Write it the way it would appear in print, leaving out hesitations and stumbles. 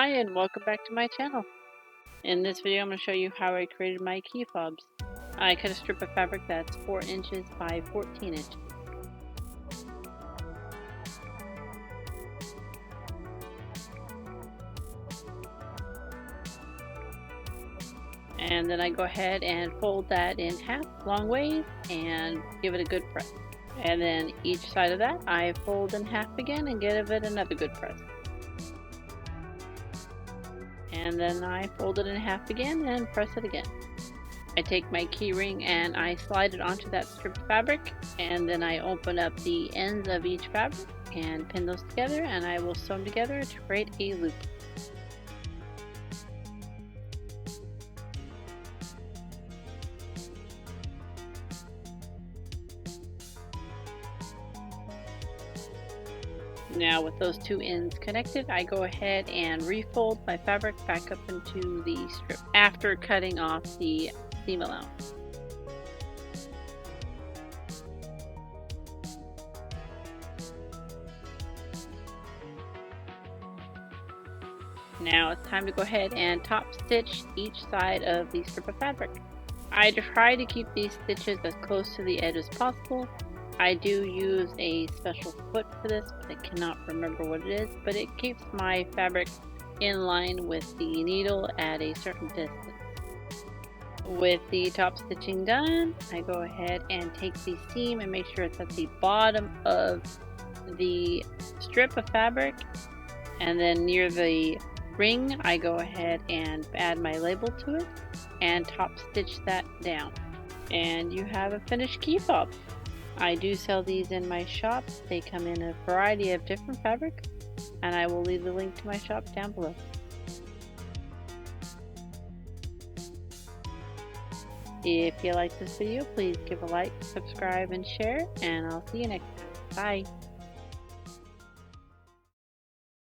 Hi and welcome back to my channel. In this video I'm going to show you how I created my key fobs. I cut a strip of fabric that's 4 inches by 14 inches. And then I go ahead and fold that in half long ways and give it a good press. And then each side of that I fold in half again and give it another good press. And then I fold it in half again and press it again. I take my key ring and I slide it onto that strip of fabric, and then I open up the ends of each fabric and pin those together, and I will sew them together to create a loop. Now with those two ends connected, I go ahead and refold my fabric back up into the strip after cutting off the seam allowance. Now it's time to go ahead and top stitch each side of the strip of fabric. I try to keep these stitches as close to the edge as possible. I do use a special foot for this, but I cannot remember what it is, but it keeps my fabric in line with the needle at a certain distance. With the top stitching done, I go ahead and take the seam and make sure it's at the bottom of the strip of fabric, and then near the ring I go ahead and add my label to it and top stitch that down, and you have a finished key fob. I do sell these in my shop. They come in a variety of different fabrics, and I will leave the link to my shop down below. If you like this video, please give a like, subscribe, and share, and I'll see you next time. Bye!